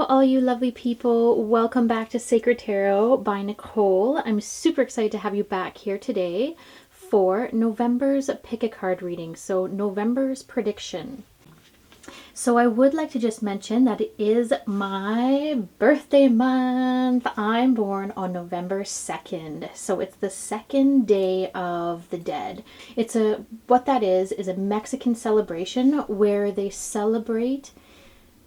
all you lovely people. Welcome back to Sacred Tarot by Nicole. I'm super excited to have you back here today for November's pick a card reading. So November's prediction. So I would like to just mention that it is my birthday month. I'm born on November 2nd. So it's the second day of the dead. What that is a Mexican celebration where they celebrate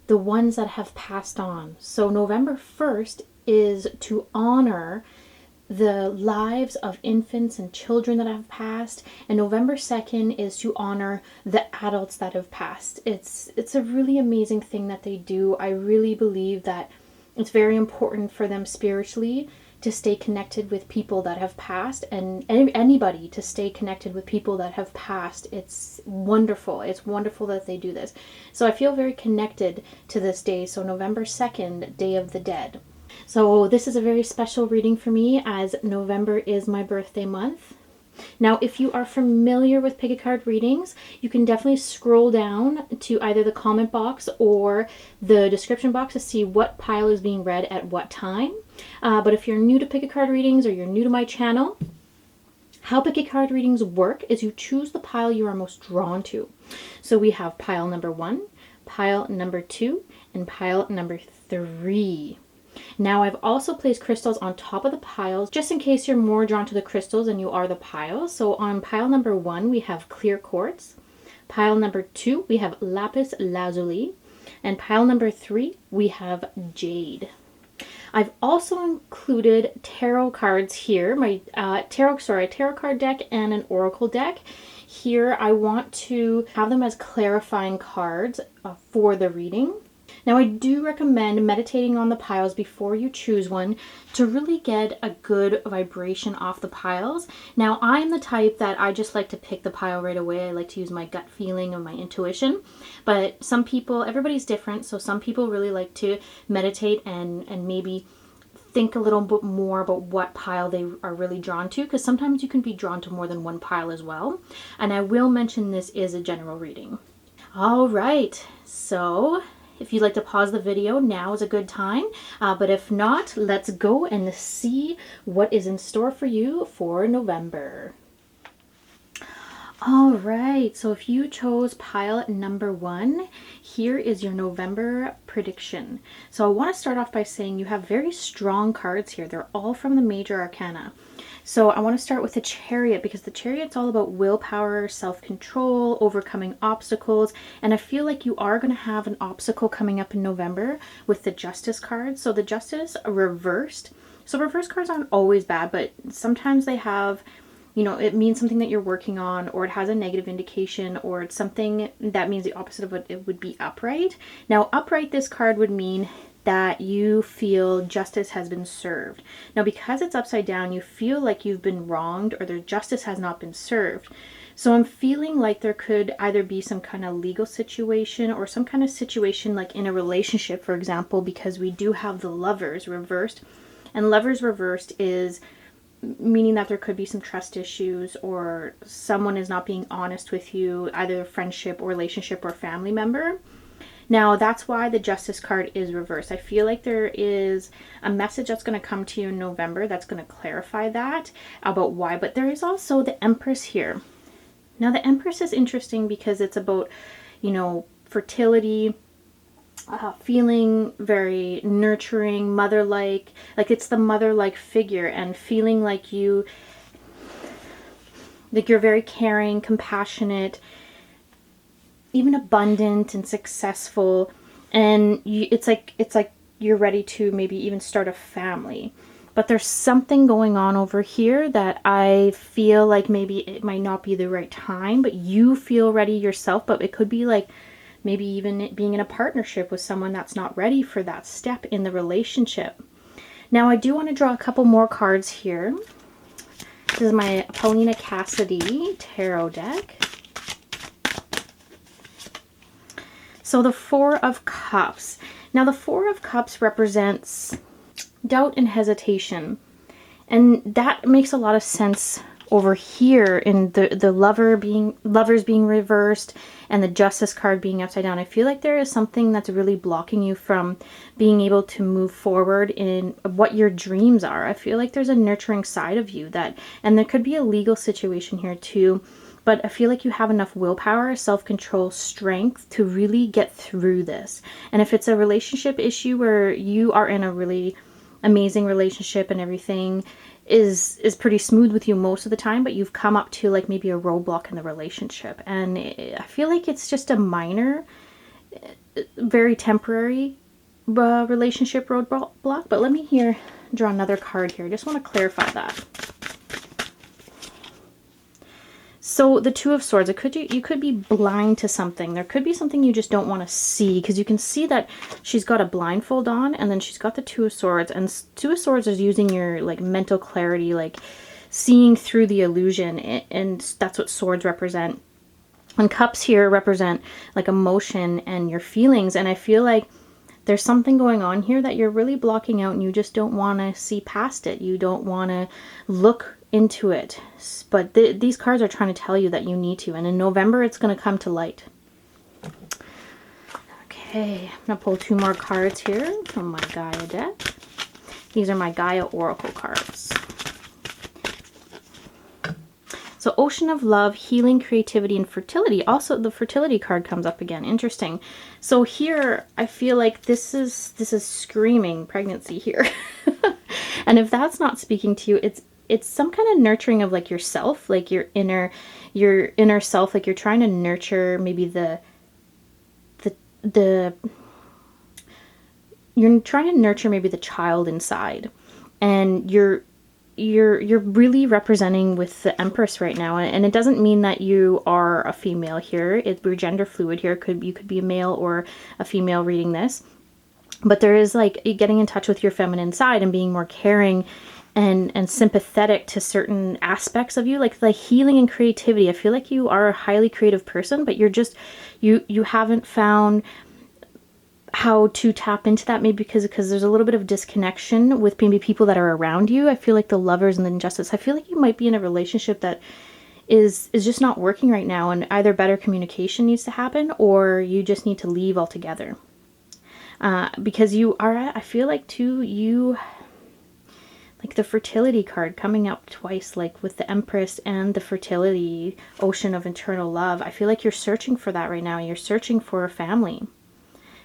the ones that have passed on. So November 1st is to honor the lives of infants and children that have passed, and November 2nd is to honor the adults that have passed. It's a really amazing thing that they do. I really believe that it's very important for them spiritually to stay connected with people that have passed, and anybody to stay connected with people that have passed. It's wonderful. It's wonderful that they do this. So I feel very connected to this day. So November 2nd, Day of the Dead. So this is a very special reading for me as November is my birthday month. Now, if you are familiar with pick a card readings, you can definitely scroll down to either the comment box or the description box to see what pile is being read at what time. But if you're new to pick a card readings or you're new to my channel, how pick a card readings work is you choose the pile you are most drawn to. So we have pile number 1, pile number 2, and pile number 3. Now I've also placed crystals on top of the piles just in case you're more drawn to the crystals than you are the piles. So on pile number 1 we have clear quartz, pile number 2 we have lapis lazuli, and pile number 3 we have jade. I've also included tarot cards here, my tarot card deck and an oracle deck. Here I want to have them as clarifying cards for the reading. Now I do recommend meditating on the piles before you choose one to really get a good vibration off the piles. Now I'm the type that I just like to pick the pile right away. I like to use my gut feeling and my intuition. But some people, everybody's different, so some people really like to meditate and maybe think a little bit more about what pile they are really drawn to, because sometimes you can be drawn to more than one pile as well. And I will mention this is a general reading. All right, so if you'd like to pause the video, now is a good time. But if not, let's go and see what is in store for you for November. All right, so if you chose pile number 1, here is your November prediction. So I want to start off by saying you have very strong cards here. They're all from the major arcana. So I want to start with the Chariot, because the Chariot's all about willpower, self-control, overcoming obstacles, and I feel like you are going to have an obstacle coming up in November with the Justice card. So the Justice reversed. So reverse cards aren't always bad, but sometimes they have, you know, it means something that you're working on, or it has a negative indication, or it's something that means the opposite of what it would be upright. Now upright, this card would mean that you feel justice has been served. Now because it's upside down, you feel like you've been wronged or the justice has not been served. So I'm feeling like there could either be some kind of legal situation or some kind of situation like in a relationship, for example, because we do have the Lovers reversed, and Lovers reversed is meaning that there could be some trust issues or someone is not being honest with you, either a friendship or relationship or family member. Now that's why the Justice card is reversed. I feel like there is a message that's going to come to you in November that's going to clarify that about why. But there is also the Empress here. Now the Empress is interesting because it's about, you know, fertility, feeling very nurturing, mother-like, like it's the mother-like figure, and feeling like you're very caring, compassionate, even abundant and successful, and it's like you're ready to maybe even start a family. But there's something going on over here that I feel like maybe it might not be the right time, but you feel ready yourself. But it could be like maybe even being in a partnership with someone that's not ready for that step in the relationship. Now I do want to draw a couple more cards here. This is my Paulina Cassidy tarot deck. So the Four of Cups. Now the Four of Cups represents doubt and hesitation. And that makes a lot of sense over here in the lovers being reversed and the Justice card being upside down, I feel like there is something that's really blocking you from being able to move forward in what your dreams are. I feel like there's a nurturing side of you and there could be a legal situation here too, but I feel like you have enough willpower, self-control, strength to really get through this. And if it's a relationship issue where you are in a really amazing relationship and everything is pretty smooth with you most of the time, but you've come up to like maybe a roadblock in the relationship, and I feel like it's just a minor, very temporary relationship roadblock. But let me draw another card here. I just want to clarify that. So the Two of Swords, you could be blind to something. There could be something you just don't want to see, because you can see that she's got a blindfold on, and then she's got the Two of Swords, and Two of Swords is using your like mental clarity, like seeing through the illusion, and that's what swords represent. And cups here represent like emotion and your feelings, and I feel like there's something going on here that you're really blocking out, and you just don't want to see past it. You don't want to look into it, but these cards are trying to tell you that you need to, and in November it's going to come to light. Okay, I'm going to pull 2 more cards here from my Gaia deck. These are my Gaia Oracle cards. So Ocean of Love, Healing, Creativity, and Fertility. Also, the Fertility card comes up again. Interesting. So here, I feel like this is screaming pregnancy here. And if that's not speaking to you, it's some kind of nurturing of like yourself, like your inner self, like you're trying to nurture maybe you're trying to nurture maybe the child inside, and you're really representing with the Empress right now, and it doesn't mean that you are a female here. We're gender fluid here. You could be a male or a female reading this, but there is like getting in touch with your feminine side and being more caring and sympathetic to certain aspects of you, like the healing and creativity. I feel like you are a highly creative person, but you're just you haven't found how to tap into that, maybe because there's a little bit of disconnection with maybe people that are around you. I feel like the Lovers and the Justice, I feel like you might be in a relationship that is just not working right now, and either better communication needs to happen or you just need to leave altogether. Because you are, I feel like too, you like the Fertility card coming up twice, like with the Empress and the Fertility, Ocean of Eternal Love. I feel like you're searching for that right now. You're searching for a family.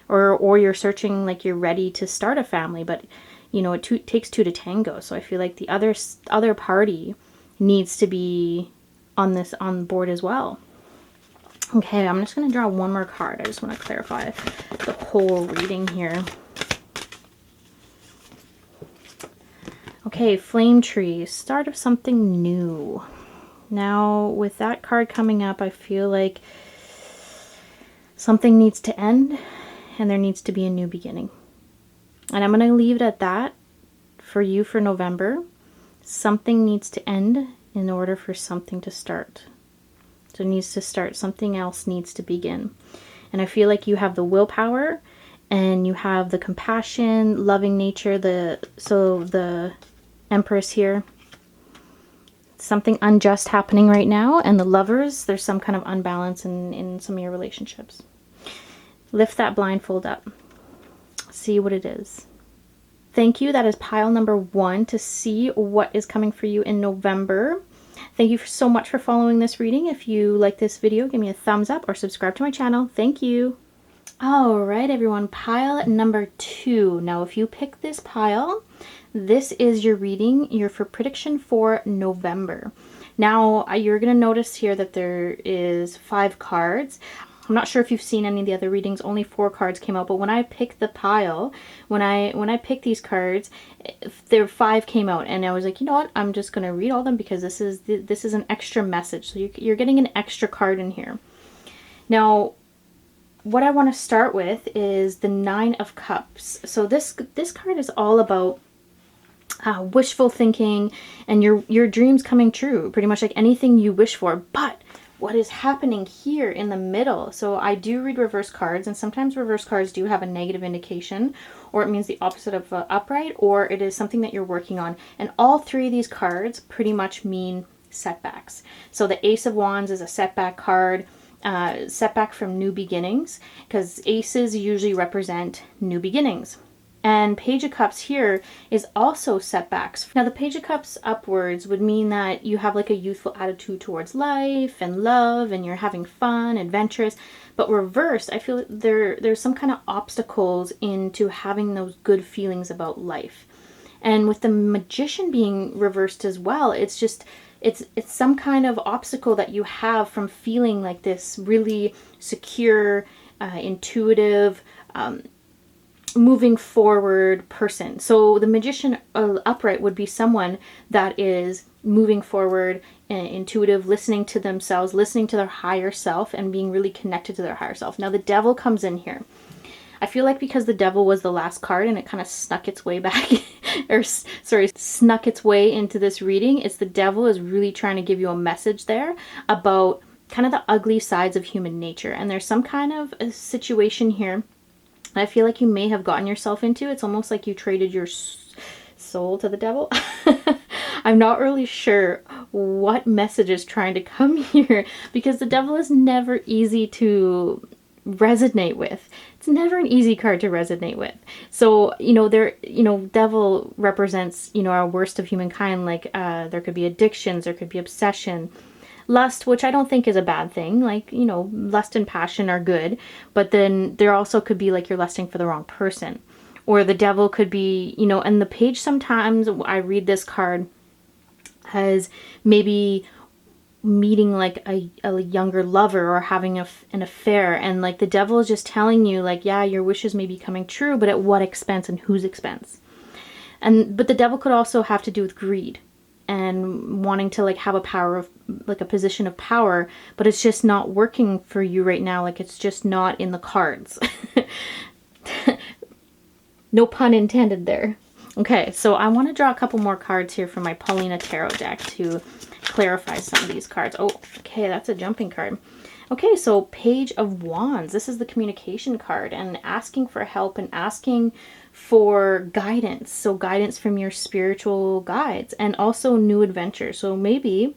Or you're searching, like you're ready to start a family, but you know, it takes 2 to tango. So I feel like the other party needs to be on board as well. Okay, I'm just going to draw 1 more card. I just want to clarify the whole reading here. Okay, Flame Tree, start of something new. Now, with that card coming up, I feel like something needs to end, and there needs to be a new beginning. And I'm going to leave it at that for you for November. Something needs to end in order for something to start. So it needs to start. Something else needs to begin. And I feel like you have the willpower, and you have the compassion, loving nature, the Empress here. Something unjust happening right now, and the Lovers, there's some kind of unbalance in some of your relationships. Lift that blindfold up. See what it is. Thank you. That is pile number 1 to see what is coming for you in November. Thank you so much for following this reading. If you like this video, give me a thumbs up or subscribe to my channel. Thank you. All right, everyone. Pile number 2. Now, if you pick this pile, this is your reading, for prediction for November. Now, you're going to notice here that there is 5 cards. I'm not sure if you've seen any of the other readings. Only 4 cards came out, but when I picked the pile, when I picked these cards, there 5 came out, and I was like, you know what? I'm just going to read all of them because this is an extra message. So you're getting an extra card in here. Now, what I want to start with is the 9 of Cups. So this card is all about wishful thinking and your dreams coming true, pretty much like anything you wish for. But what is happening here in the middle? So I do read reverse cards, and sometimes reverse cards do have a negative indication, or it means the opposite of upright, or it is something that you're working on. And all 3 of these cards pretty much mean setbacks. So the Ace of Wands is a setback card, setback from new beginnings, because aces usually represent new beginnings. And Page of Cups here is also setbacks. Now the Page of Cups upwards would mean that you have like a youthful attitude towards life and love, and you're having fun, adventurous. But reversed, I feel there's some kind of obstacles into having those good feelings about life. And with the Magician being reversed as well, it's just, it's some kind of obstacle that you have from feeling like this really secure, intuitive, moving forward person. So the Magician upright would be someone that is moving forward, intuitive, listening to themselves, listening to their higher self, and being really connected to their higher self. Now the Devil comes in here. I feel like because the Devil was the last card and it kind of snuck its way back, or sorry, snuck its way into this reading, it's the Devil is really trying to give you a message there about kind of the ugly sides of human nature. And there's some kind of a situation here I feel like you may have gotten yourself into. It's almost like you traded your soul to the Devil. I'm not really sure what message is trying to come here, because the Devil is never easy to resonate with. It's never an easy card to resonate with. So, Devil represents, our worst of humankind. Like, there could be addictions, there could be obsession, lust, which I don't think is a bad thing. Like, lust and passion are good, but then there also could be like you're lusting for the wrong person. Or the Devil could be, and the Page, sometimes I read this card as maybe meeting like a younger lover or having an affair, and like the Devil is just telling you like, yeah, your wishes may be coming true, but at what expense and whose expense? But the Devil could also have to do with greed and wanting to like have a position of power, but it's just not working for you right now. Like, it's just not in the cards. No pun intended there. Okay, so I want to draw a couple more cards here from my Paulina Tarot deck to clarify some of these cards. Oh, okay, that's a jumping card. Okay, so Page of Wands. This is the communication card, and asking for help and asking for guidance. So guidance from your spiritual guides, and also new adventures. So maybe,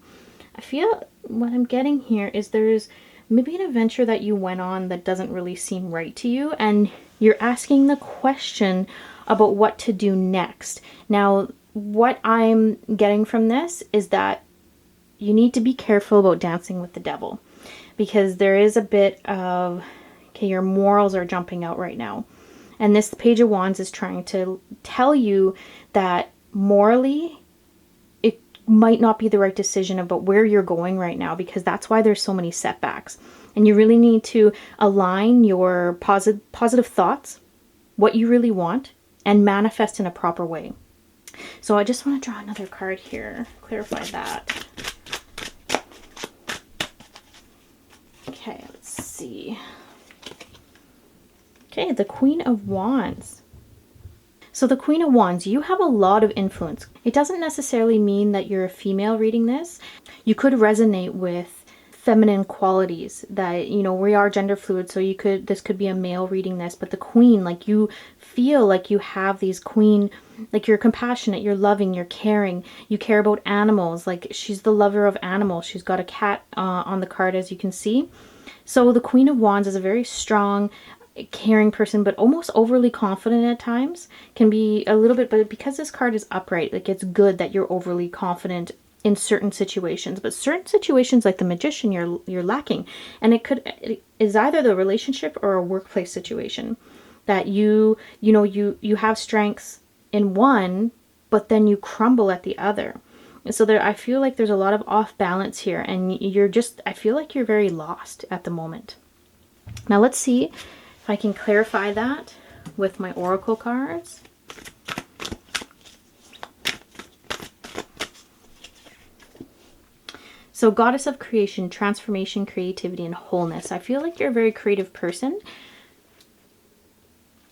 I feel what I'm getting here is there's maybe an adventure that you went on that doesn't really seem right to you, and you're asking the question about what to do next. Now, what I'm getting from this is that you need to be careful about dancing with the Devil, because there is a bit of, okay, your morals are jumping out right now. And this Page of Wands is trying to tell you that morally, it might not be the right decision about where you're going right now, because that's why there's so many setbacks. And you really need to align your positive thoughts, what you really want, and manifest in a proper way. So I just want to draw another card here, clarify that. Okay, let's see. Okay, the Queen of Wands. So the Queen of Wands, you have a lot of influence. It doesn't necessarily mean that you're a female reading this. You could resonate with feminine qualities that, we are gender fluid, so this could be a male reading this, but the Queen, like, you feel like you have these queen, like, you're compassionate, you're loving, you're caring, you care about animals. Like, she's the lover of animals. She's got a cat on the card, as you can see. So the Queen of Wands is a very strong, caring person, but almost overly confident at times. Can be a little bit, but because this card is upright, like, it's good that you're overly confident in certain situations, but certain situations like the Magician, you're lacking. And it is either the relationship or a workplace situation that you have strengths in one, but then you crumble at the other. And so I feel like there's a lot of off balance here, and I feel like you're very lost at the moment. Now let's see if I can clarify that with my oracle cards. So Goddess of Creation, Transformation, Creativity, and Wholeness. I feel like you're a very creative person.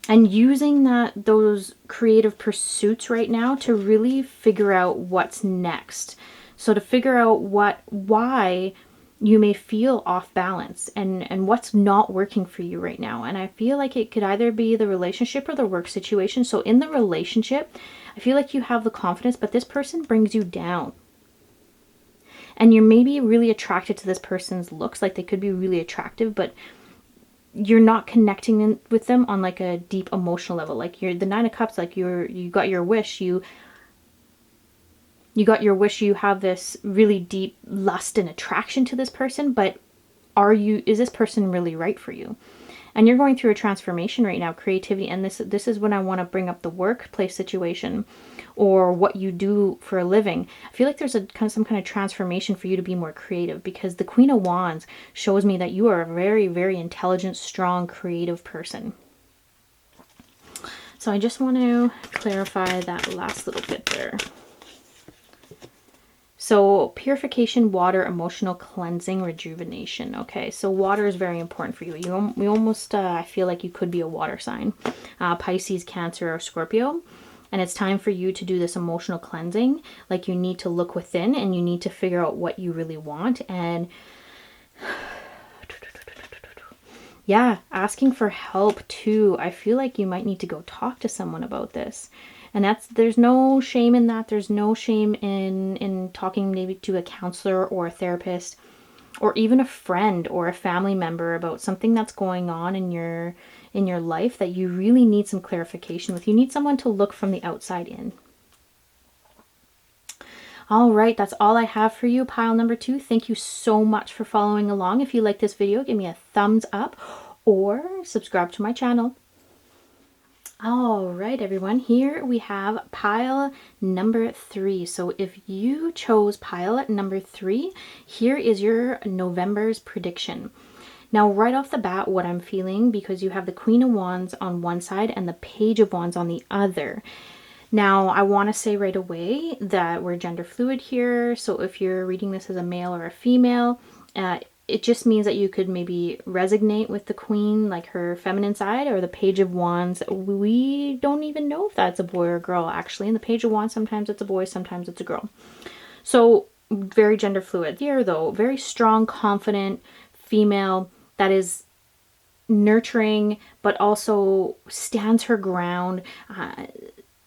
And using those creative pursuits right now to really figure out what's next. So to figure out why you may feel off balance and what's not working for you right now. And I feel like it could either be the relationship or the work situation. So in the relationship, I feel like you have the confidence, but this person brings you down. and you're maybe really attracted to this person's looks, like they could be really attractive, but you're not connecting with them on like a deep emotional level. Like you're the Nine of Cups, like you got your wish, you got your wish, you have this really deep lust and attraction to this person, but is this person really right for you? And you're going through a transformation right now, creativity, and this is when I want to bring up the workplace situation or what you do for a living. I feel like there's some kind of transformation for you to be more creative, because the Queen of Wands shows me that you are a very, very intelligent, strong, creative person. So I just want to clarify that last little bit there. So purification, water, emotional cleansing, rejuvenation. Okay, so water is very important for you. We almost, I feel like you could be a water sign, Pisces, Cancer, or Scorpio. And it's time for you to do this emotional cleansing. Like you need to look within and you need to figure out what you really want. And yeah, asking for help too. I feel like you might need to go talk to someone about this. And there's no shame in that. There's no shame in talking maybe to a counselor or a therapist or even a friend or a family member about something that's going on in your life that you really need some clarification with. You need someone to look from the outside in. All right, that's all I have for you, pile number 2. Thank you so much for following along. If you like this video, give me a thumbs up or subscribe to my channel. All right, everyone, here we have pile number 3. So if you chose pile number 3, here is your November's prediction. Now, right off the bat, what I'm feeling, because you have the Queen of Wands on one side and the Page of Wands on the other. Now, I want to say right away that we're gender fluid here. So if you're reading this as a male or a female, it just means that you could maybe resonate with the Queen, like her feminine side, or the Page of Wands. We don't even know if that's a boy or a girl, actually. In the Page of Wands, sometimes it's a boy, sometimes it's a girl. So very gender fluid here, though. Very strong, confident female that is nurturing, but also stands her ground.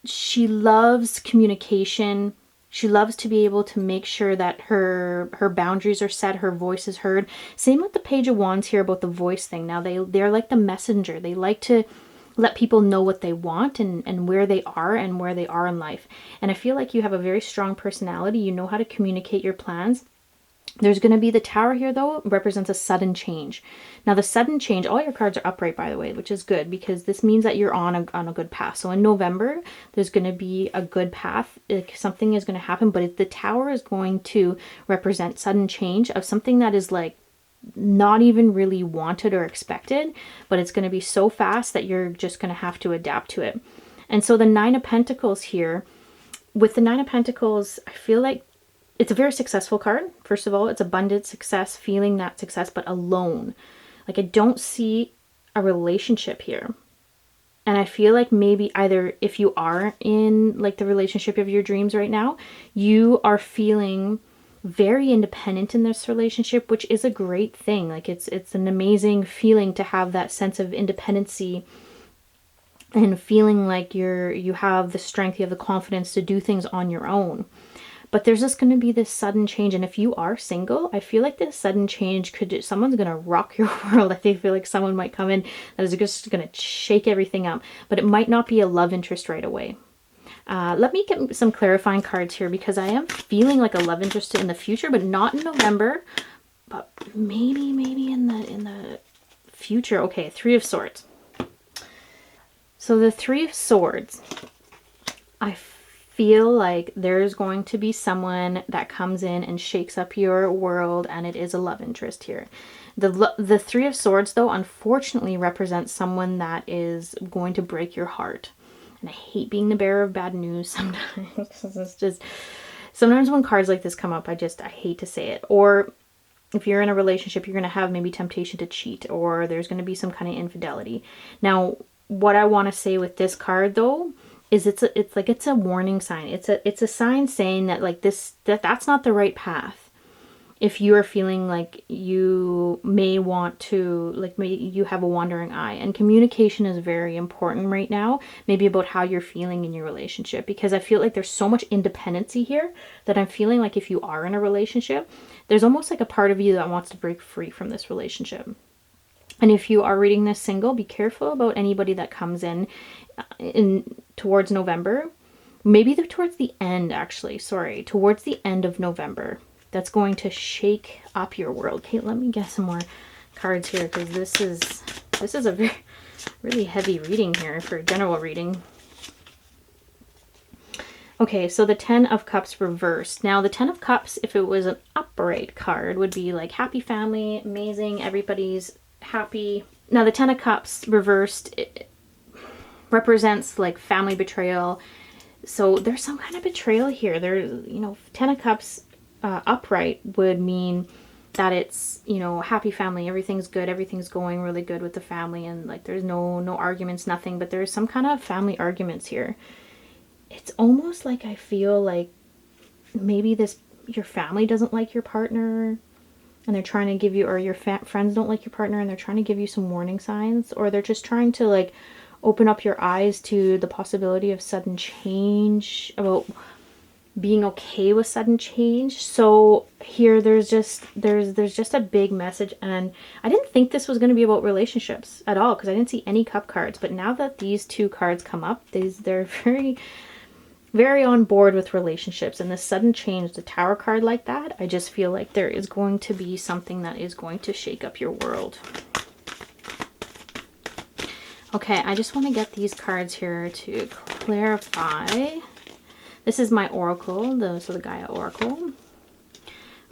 She loves communication. She loves to be able to make sure that her boundaries are set, her voice is heard. Same with the Page of Wands here about the voice thing. Now they're like the messenger. They like to let people know what they want and where they are in life. And I feel like you have a very strong personality. You know how to communicate your plans. There's going to be the Tower here, though, represents a sudden change. Now, the sudden change, all your cards are upright, by the way, which is good because this means that you're on a good path. So in November, there's going to be a good path. Something is going to happen, but the Tower is going to represent sudden change of something that is like not even really wanted or expected, but it's going to be so fast that you're just going to have to adapt to it. And so the Nine of Pentacles here, with the Nine of Pentacles, I feel like it's a very successful card. First of all, it's abundant success, feeling that success, but alone. Like I don't see a relationship here. And I feel like maybe either if you are in like the relationship of your dreams right now, you are feeling very independent in this relationship, which is a great thing. Like it's an amazing feeling to have that sense of independency and feeling like you have the strength, you have the confidence to do things on your own. But there's just going to be this sudden change. And if you are single, I feel like this sudden change someone's going to rock your world. I feel like someone might come in that is just going to shake everything up. But it might not be a love interest right away. Let me get some clarifying cards here because I am feeling like a love interest in the future, but not in November. But maybe in the future. Okay, Three of Swords. So the Three of Swords, I feel like there's going to be someone that comes in and shakes up your world, and it is a love interest here. The Three of Swords, though, unfortunately represents someone that is going to break your heart. And I hate being the bearer of bad news sometimes. It's just, sometimes when cards like this come up, I hate to say it. Or if you're in a relationship, you're going to have maybe temptation to cheat, or there's going to be some kind of infidelity. Now, what I want to say with this card, though, is it's a warning sign. It's a sign saying that like that's not the right path. if you are feeling like you may want to, like, maybe you have a wandering eye. And communication is very important right now, maybe about how you're feeling in your relationship, because I feel like there's so much independency here that I'm feeling like if you are in a relationship, there's almost like a part of you that wants to break free from this relationship. And if you are reading this single, be careful about anybody that comes in towards November. Maybe they're towards the end, actually. Sorry, towards the end of November. That's going to shake up your world. Okay, let me get some more cards here, because this is a very really heavy reading here for general reading. Okay, so the Ten of Cups reversed. Now, the Ten of Cups, if it was an upright card, would be like happy family, amazing, everybody's happy. Now, the Ten of Cups reversed, it represents like family betrayal. So there's some kind of betrayal here. There's, you know, Ten of Cups upright would mean that it's, you know, happy family, everything's good, everything's going really good with the family, and like there's no arguments, nothing, but there's some kind of family arguments here. It's almost like I feel like maybe your family doesn't like your partner, and they're trying to give you, or your friends don't like your partner, and they're trying to give you some warning signs, or they're just trying to like open up your eyes to the possibility of sudden change, about being okay with sudden change. So here there's just a big message, and I didn't think this was going to be about relationships at all, because I didn't see any cup cards, but now that these two cards come up, they're very, very on board with relationships. And this sudden change, the Tower card like that, I just feel like there is going to be something that is going to shake up your world. Okay, I just want to get these cards here to clarify. This is my oracle, the Gaia oracle.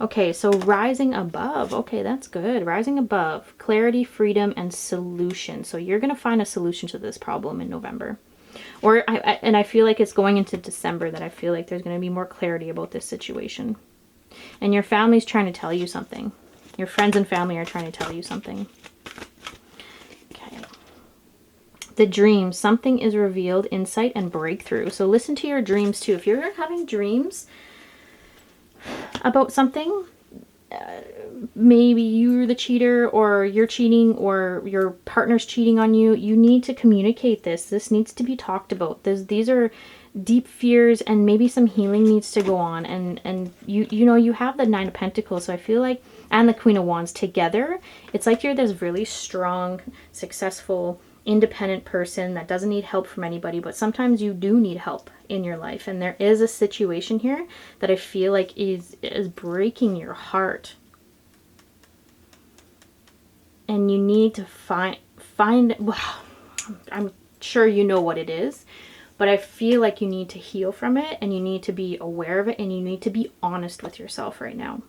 Okay, so rising above. Okay, that's good. Rising above. Clarity, freedom, and solution. So you're going to find a solution to this problem in November. Or I feel like it's going into December that I feel like there's going to be more clarity about this situation. And your family's trying to tell you something. Your friends and family are trying to tell you something. The dream, something is revealed, insight and breakthrough. So listen to your dreams too. If you're having dreams about something, maybe you're the cheater, or you're cheating, or your partner's cheating on you, you need to communicate this. This needs to be talked about. These are deep fears, and maybe some healing needs to go on. And you know, you have the Nine of Pentacles, so I feel like, and the Queen of Wands together, it's like you're this really strong, successful, independent person that doesn't need help from anybody, but sometimes you do need help in your life. And there is a situation here that I feel like is breaking your heart, and you need to find well, I'm sure you know what it is, but I feel like you need to heal from it, and you need to be aware of it, and you need to be honest with yourself right now.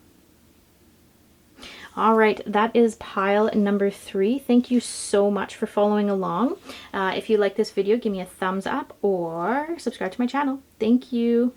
All right, that is pile number 3. Thank you so much for following along. If you like this video, give me a thumbs up or subscribe to my channel. Thank you.